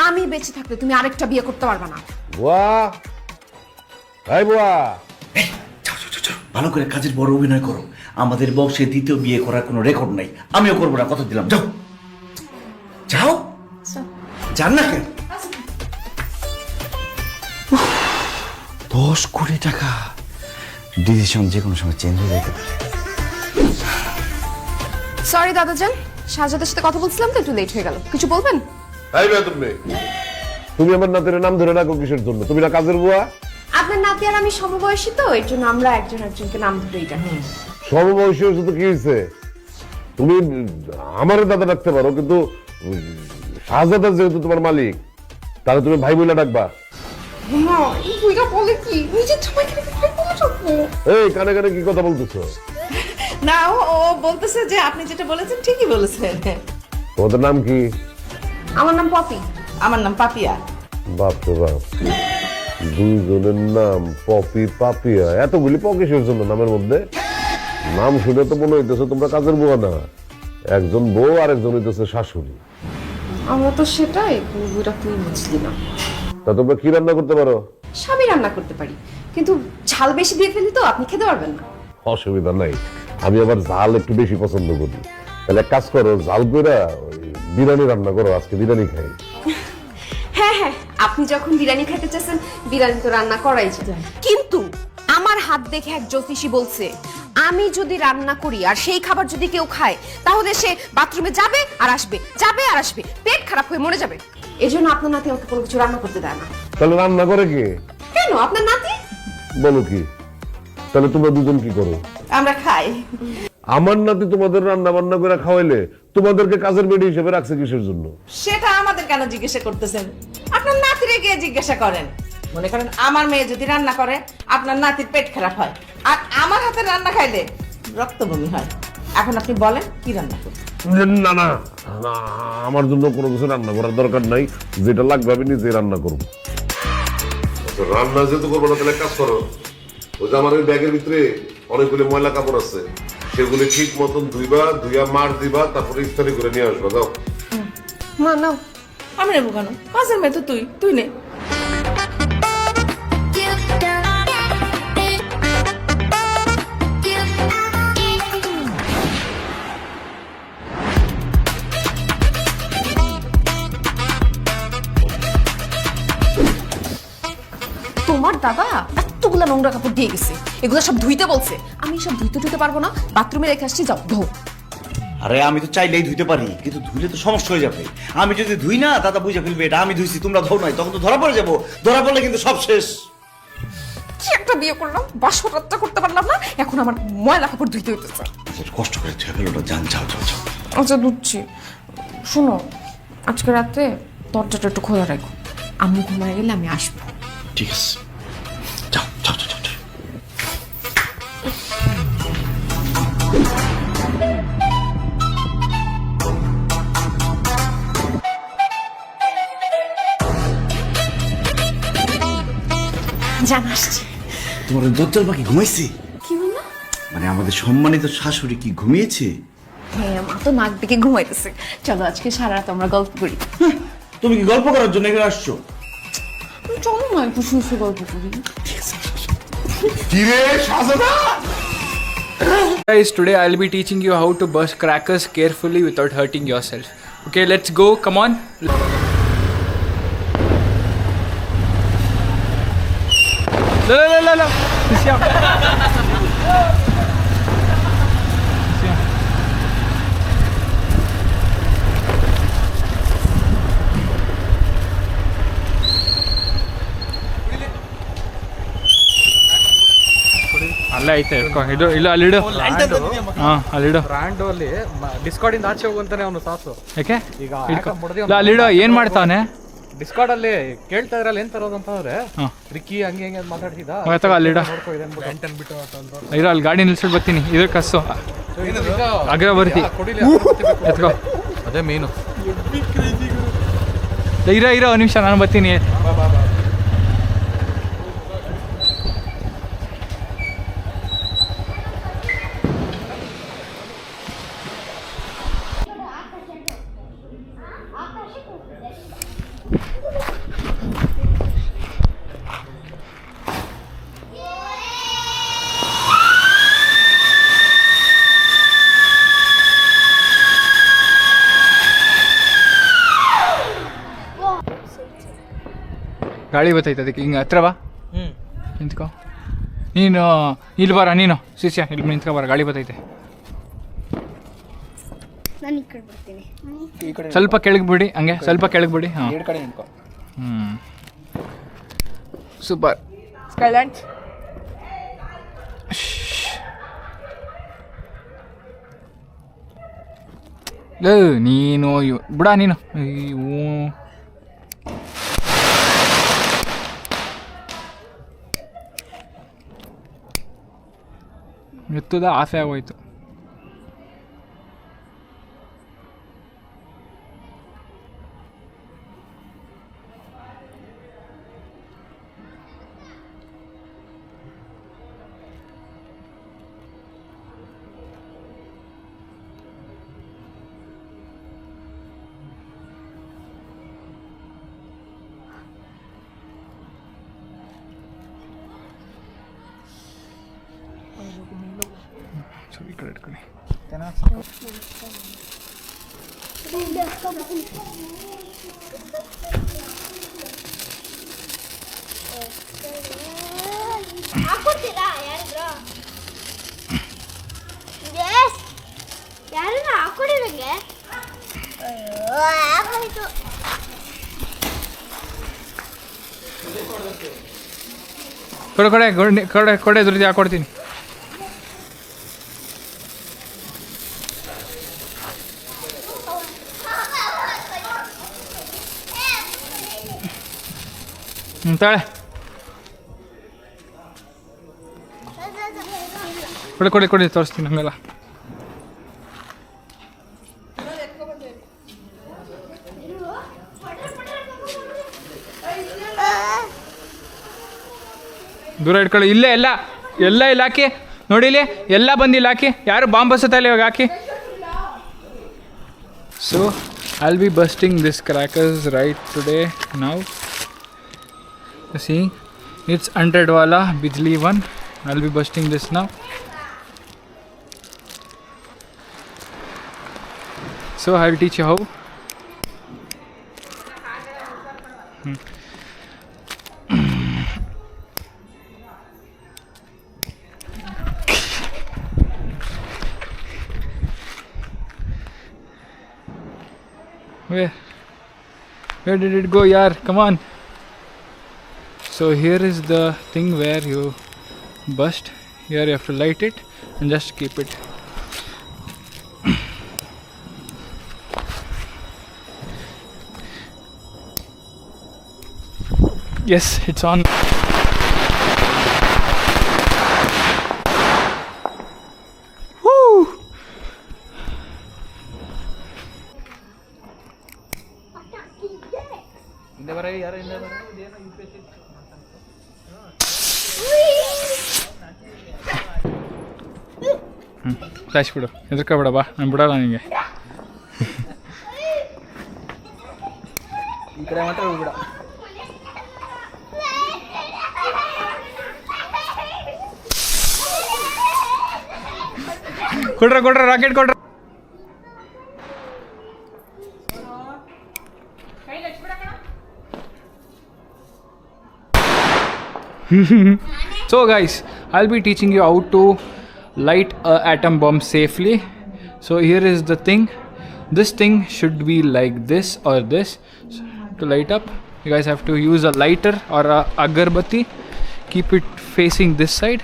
আমি বেঁচে থাকতে তুমি আরেকটা বিয়ে করতে পারবে না। বুয়া, এই বুয়া, ভালো করে কাজের বড় অভিনয় করো। আমাদের বংশে দ্বিতীয় বিয়ে করার কোনো রেকর্ড নাই। আমিও করবো না, কথা দিলাম। যাও যাও, যান না কেন? 10 কোটি টাকা, ডিসিশন যে কোনো সময় চেঞ্জ হয়ে যেতে পারে। সরি দাদাজান, শাহজাদের সাথে কথা বলছিলাম তো একটু লেট হয়ে গেল। কিছু বলবেন? এই বেয়াদব মেয়ে, তুমি আমার নাতের নাম ধরে রাখো কিসের জন্য? তুমি না কাজের বুয়া? আপনার নাতি আর আমি সমবয়সী তো, এর জন্য আমরা একজন একজনকে নাম ধরেই ডাকি। সমবয়সী হয়েছে তো কি হয়েছে? তুমি আমারে দাদা ডাকতে পারো, কিন্তু শাহজাদা যেহেতু তোমার মালিক, তাহলে তুমি ভাই বলে ডাকবা। না, এই বুইটা বলে কি? নিজের জামাইকে দেখে ভাই বলে ডাকবো? এই কানে কানে কি কথা বলতেছো? না, ও বলতেছে যে আপনি যেটা বলেছেন ঠিকই বলেছেন। তোমাদের নাম কি? আমার নাম পপি। আমার নাম পাপিয়া। বাপ রে বাপ, দুইজনের নাম পপি পাপিয়া, এতগুলি পকিসের জন্য নামের মধ্যে? নাম শুনে তো মনে হইতেছে তোমরা কাজের বুয়া না, একজন বউ আর একজন হইতেছে শাশুড়ি। আমরা তো সেটাই, বুইটা তুই বুঝলি না। তা তোমরা কি রান্না করতে পারো? স্বামী রান্না করতে পারি, কিন্তু ঝাল বেশি দিয়ে ফেলি তো আপনি খেতে পারবেন না। অসুবিধা নাই, আমি আবার ঝাল একটু বেশি পছন্দ করি। তাহলে এক কাজ করো, ঝাল কইরা ওই বিরিয়ানি রান্না করো, আজকে বিরিয়ানি খাই। হ্যাঁ হ্যাঁ, আপনি যখন বিরিয়ানি খেতে চাচ্ছেন বিরিয়ানি তো রান্না করাই যায়, কিন্তু আমার হাত দেখে এক জ্যোতিষী বলছে আমি যদি রান্না করি আর সেই খাবার যদি কেউ খায় তাহলে সে বাথরুমে যাবে আর আসবে, যাবে আর আসবে, পেট খারাপ হয়ে মরে যাবে। এজন্য আপনার নাতি আমাকে কোনো কিছু রান্না করতে দেয় না। তাহলে রান্না করে কে? কেন আপনার নাতি? বলো কি? তাহলে তোমরা দুজন কি করো? আমরা খাই। আমার নাতি তোমাদের রান্না বান্না করে খাওয়াইলে তোমাদেরকে কাজের মেয়ে হিসেবে রাখছে কিসের জন্য? সেটা আমাদের কেন জিজ্ঞাসা করতেছেন? আপনার নাতিরে গিয়ে জিজ্ঞাসা করেন। মনে করেন আমার মেয়ে যদি রান্না করে আপনার নাতির পেট খারাপ হয়, আর আমার হাতে রান্না খাইলে রক্ত বমি হয়। এখন আপনি বলেন কি রান্না করবেন? না না না, আমার জন্য কোনো কিছু রান্না করার দরকার নাই, যেটা লাগবে আমি নিজে রান্না করবো। রান্না যেহেতু করবো না, তাহলে কাজ করো, ওই যে আমার ওই ব্যাগের ভিতরে অনেকগুলো ময়লা কাপড় আছে, সেগুলি ঠিক মতন ধুইয়া মার দিবা, তারপরে ইস্তারি করে নিয়ে আসবা। দাও। মা নাও। আমি নেবো কেন? কাজের মেয়ে তো তুই নে। তোমার দাদা এতগুলা নোংরা কাপড় দিয়ে গেছে, এগুলো সব ধুইতে বলছে। আমি সব ধুইতে পারবো না, বাথরুমে রেখে আসছি, যাও ধো। আরে আমি তো চাইলেই ধুইতে পারি, কিন্তু ধুইলে তো সমস্যা হয়ে যাবে। আমি যদি ধুই না দাদা বুঝে ফেলবে এটা আমি ধুইছি, তোমরা ধো নাই, তখন তো ধরা পড়ে যাবো। ধরা পড়লে কিন্তু সব শেষ। কি একটা বিয়ে করলাম, বাসরাতটা করতে পারলাম না, এখন আমার ময়লা কাপড় ধুইতে হইতেছে। কষ্ট করে ধুয়ে ফেলো না, যান যাও যাও যাও। আচ্ছা ধুচ্ছি। শোনো, আজকে রাতে দরজাটা একটু খোলা রাখো, আম্মু ঘুমায় গেলে আমি আসবো। ঠিক আছে, যাও যাও যাও যাও। জান আসছি। তোমার দজ্জাল পাখি ঘুমাইছে? কি বললো? মানে আমাদের সম্মানিত শাশুড়ি কি ঘুমিয়েছে? হ্যাঁ, মা তো নাক ডেকে ঘুমাইতেছে। চলো আজকে সারা রাত আমরা গল্প করি। তুমি কি গল্প করার জন্য এখানে আসছো? চলো না একটু শুয়ে শুয়ে গল্প করি। কিরে শাহজাদা, Guys, today I'll be teaching you how to burst crackers carefully without hurting yourself. Okay, let's go. Come on. La. ಅಲ್ಲೇ ಐತೆ ಇಟ್ಕೊ. ಇದು ಇಲ್ಲ ಅಲ್ಲಿಡು. ಹಾಂ ಅಲ್ಲಿಡು. ಬ್ರ್ಯಾಂಡು ಅಲ್ಲಿ ಡಿಸ್ಕಾರ್ಡ್ ಇಂದ ಆಚೆ ಹೋಗುವಂತಾನೆ ಅವನು ಸಾಸು. ಯಾಕೆ ಈಗ ಇಟ್ಕೊ. ಇಲ್ಲ ಅಲ್ಲಿಡು. ಏನ್ ಮಾಡ್ತಾವನೆ? ಡಿಸ್ಕಾರ್ಡ್ ಅಲ್ಲಿ ಕೇಳ್ತಾ ಇದ್ರಲ್ಲ ಏನ್ ತರೋದು ಅಂತಂದ್ರೆ ಹಾಂ ರಿಕ್ಕಿ ಹಂಗೆ ಹಂಗೆ ಮಾತಾಡ್ತಿದ್ದ. ತಗೋ ಅಲ್ಲಿಡು. ನೋಡ್ಕೊ ಇದೆ ಅನ್ಬಿಟ್ಟು ಇರೋ ಅಲ್ಲಿ ಗಾಡಿ ನಿಲ್ಸ್ಬಿಟ್ಟು ಬರ್ತೀನಿ. ಇದ್ರ ಕಸ್ಸು ಅಗ್ರ ಬರ್ತಿ ಕೊಡಿಲಿ ಎತ್ಕೋ. ಅದೇ ಮೇನು. ಇರೋ ಒಂದು ನಿಮಿಷ ನಾನು ಬರ್ತೀನಿ. ಗಾಳಿ ಬರ್ತೈತೆ ಅದಕ್ಕೆ ಹಿಂಗೆ ಹತ್ರ ಬಾ. ನಿಂತ್ಕೋ. ನೀನು ಇಲ್ಲಿ ಬರ. ನೀನು ಶಿಷ್ಯ ಇಲ್ಲಿ ನಿಂತ್ಕೊ ಬರ. ಗಾಳಿ ಬರ್ತೈತೆ. ನಾನು ಈ ಕಡೆ ಬರ್ತೀನಿ. ಸ್ವಲ್ಪ ಕೆಳಗೆ ಬಿಡಿ. ಹಂಗೆ ಸ್ವಲ್ಪ ಕೆಳಗೆ ಬಿಡಿ. ಹಾಂ ಸೂಪರ್. ಸ್ಕೈಲ್ಯಾಂಡ್ ನೀನು ಬಿಡ ನೀನು. ಇವು ಎತ್ತದ ಆಸೆ ಆಗೋಯ್ತು. ಈ ಕಡೆ ಇಟ್ಕೊಳ್ಳಿ. ಹಾಕೊಡ್ತೀರಾ ಯಾರಿದ್ರು? ಯಾರನ್ನ ಹಾಕೊಡಿ ನಂಗೆ. ಆಗೋಯ್ತು. ಕೊಡೆ ದುಡ್ಡು ಹಾಕೊಡ್ತೀನಿ. ತಾಳೆ ಕೊಡಿ ತೋರಿಸ್ತೀನಿ. ಹಂಗಲ್ಲ ದೂರ ಇಟ್ಕೊಳ್ಳಿ. ಇಲ್ಲೇ ಎಲ್ಲ ಇಲ್ಲಿ ಹಾಕಿ ನೋಡಿ. ಇಲ್ಲಿ ಎಲ್ಲ ಬಂದು ಇಲ್ಲಿ ಹಾಕಿ. ಯಾರು ಬಾಂಬ್ ಬಸುತ್ತಾ ಇಲ್ಲ ಇವಾಗ ಹಾಕಿ. So I'll be busting this crackers right today now. See, it's 100 wala bijli one. I'll be busting this now. So I will teach you how. Where did it go, yaar? Come on. So here is the thing where you bust. Here you have to light it and just keep it. Yes, it's on. Flash ಬಿಡು. ಹೆದರ್ಕೋಬೇಡ ಬಾ. ನಾನು ಬಿಡಲ್ಲ ನಿನಗೆ. ಈ ಕಡೆ ಮಾತ್ರ ಹೋಗ್ಬಿಡ. ಕೊಡ್ರ rocket ಕೊಡ್ರ. So guys, I'll be teaching you how to light a atom bomb safely. So here is the thing. This thing should be like this or this. So, to light up, you guys have to use a lighter or a agarbatti. Keep it facing this side.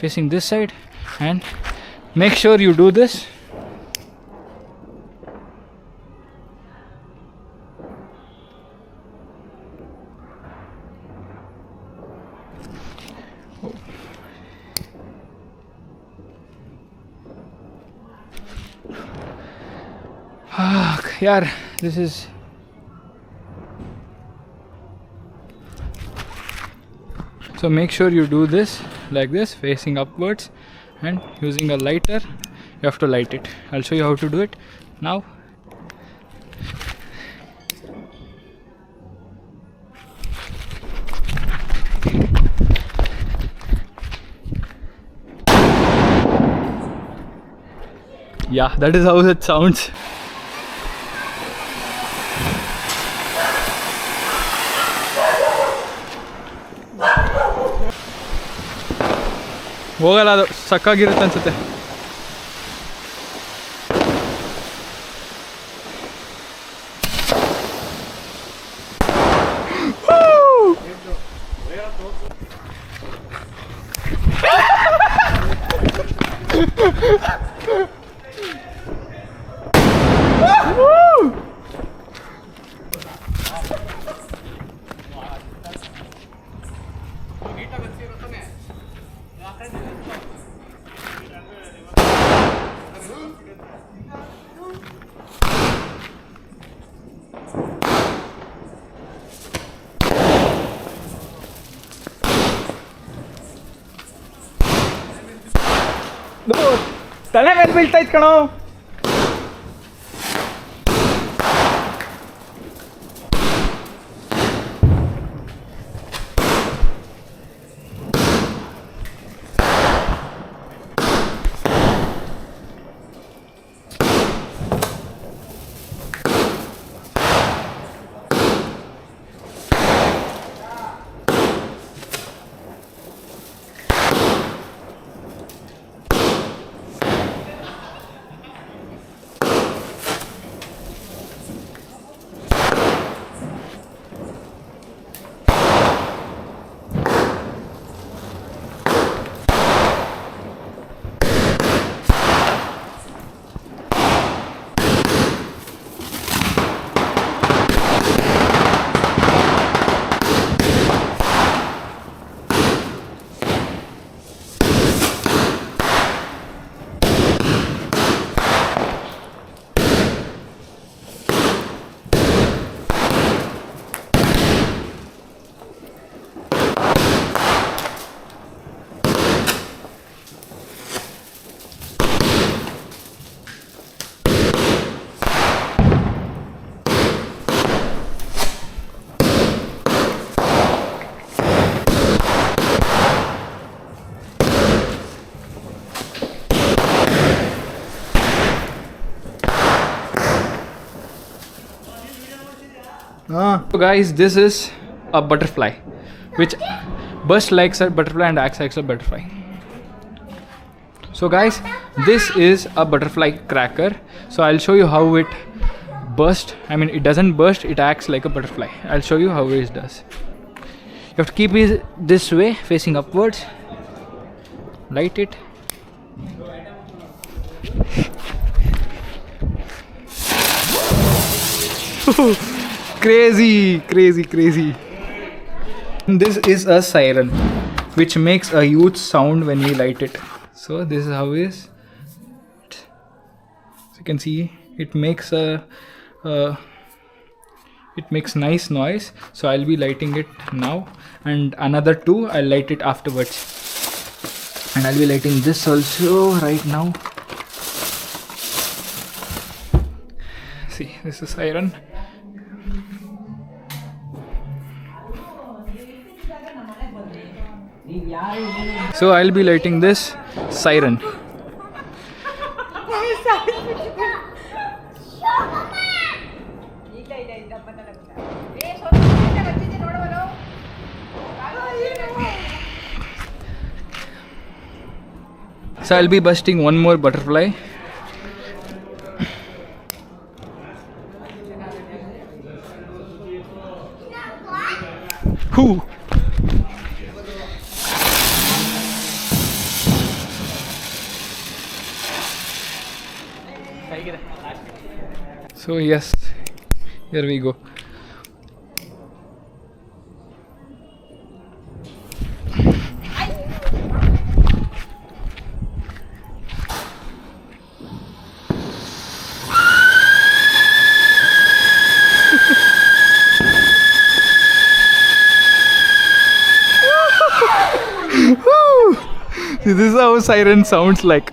Facing this side, and make sure you do this. Yaar, this is so make sure you do this like this, facing upwards, and using a lighter you have to light it. I'll show you how to do it now. Yeah, that is how it sounds. ಹೋಗಲ್ಲ, ಅದು ಸಕ್ಕಾಗಿರುತ್ತೆ ಅನ್ಸುತ್ತೆ. ತಲೆ ಮೇಲೆ ಬೀಳ್ತಾ ಇತ್ತು ಕಣೋ. So guys, this is a butterfly which bursts like a butterfly and acts like a butterfly. So guys, this is a butterfly cracker. So I'll show you how it bursts. I mean, it doesn't burst, it acts like a butterfly. I'll show you how it does. You have to keep it this way, facing upwards. Light it. Crazy, crazy, crazy. This is a siren which makes a huge sound when we light it. So this is how it is. So you can see it makes nice noise. So I'll be lighting it now, and another two I'll light it afterwards. And I'll be lighting this also right now. See, this is siren. So I'll be lighting this siren. So I'll be busting one more butterfly. Whoo! So yes, here we go. This is how siren sounds like.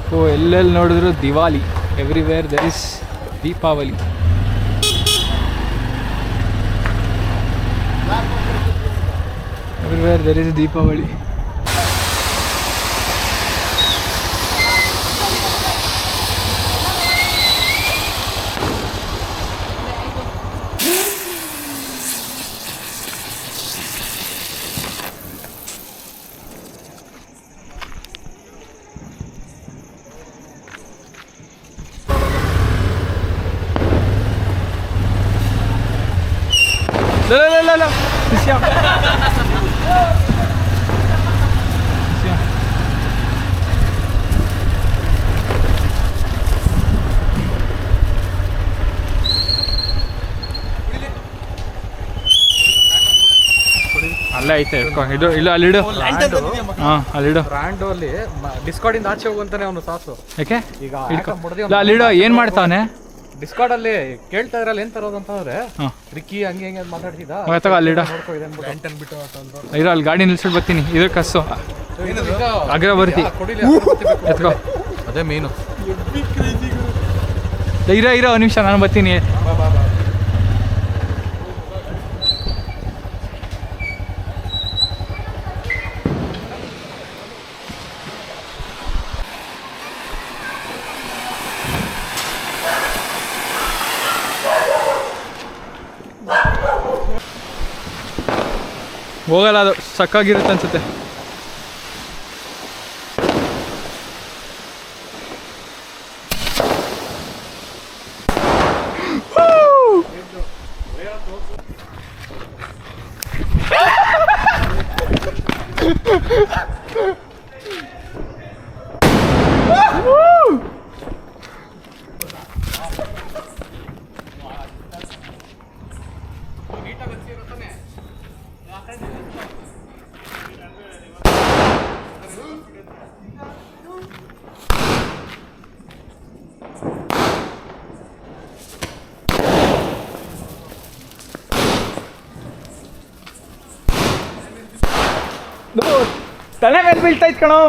So ಎಲ್ಲೆಲ್ಲಿ ನೋಡಿದ್ರು Diwali. Everywhere there is Deepavali. Everywhere there is Deepavali. لا نسيان. ಅಲ್ಲೇ ಐತೆ ಇದು ಇಲ್ಲ ಅಲ್ಲಿಡು. ಹಾಂ ಅಲ್ಲಿಡು. ಬ್ರ್ಯಾಂಡು ಅಲ್ಲಿ ಡಿಸ್ಕಾರ್ಡ್ ಇಂದ ಆಚೆ ಹೋಗುವಂತಾನೆ ಅವನು ಸಾಸು. ಯಾಕೆ ಈಗ ಇಲ್ಲ ಅಲ್ಲಿಡು. ಏನು ಮಾಡ್ತಾವನೆ ಡಿಸ್ಕಾರ್ಡ್ ಅಲ್ಲಿ ಕೇಳ್ತಾ ಇದ್ರಲ್ಲ ಏನ್ ತರೋದು ಅಂತ ಅವ್ರೆ ಹಾಂ ರಿಕ್ಕಿ ಹಂಗೆ ಹೆಂಗೆ ಮಾತಾಡ್ತಿದ್ದ ತಗೋ ಅಲ್ಲಿಡ. ನೋಡ್ಕೊ ಇದೆ ಅಂದ್ಬಿಟ್ಟು ಅಂತ ಇರೋ ಅಲ್ಲಿ ಗಾಡಿ ನಿಲ್ಸ್ಬಿಟ್ಟು ಬರ್ತೀನಿ. ಇದ್ರ ಕಸ್ಸು ಅಗ್ರ ಬರ್ತಿ ಎತ್ಕೋ. ಅದೇ ಮೇನು. ಇರೋ ನಿಮಿಷ ನಾನು ಬರ್ತೀನಿ. ಹೋಗಲ್ಲ ಅದು ಸಕ್ಕಾಗಿರುತ್ತೆ ಅನ್ಸುತ್ತೆ. ತಲೆ ಮೇಲೆ ಬೀಳ್ತೈತ್ ಕಣೋ.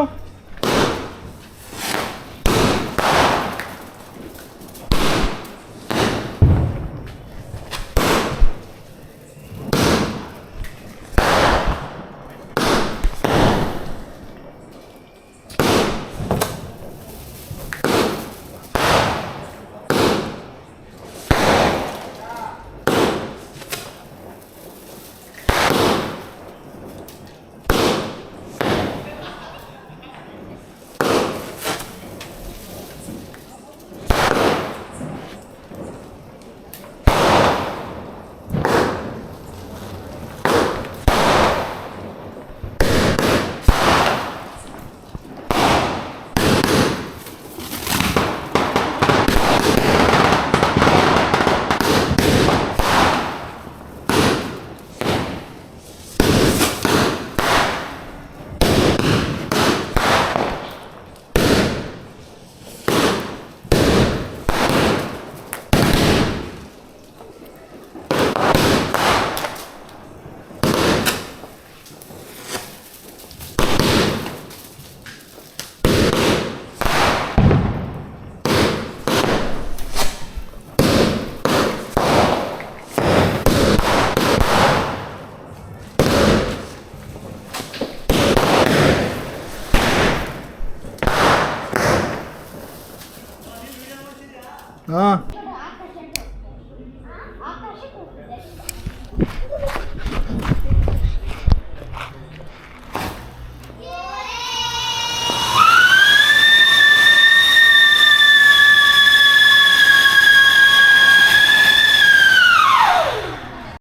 ಹಾಂ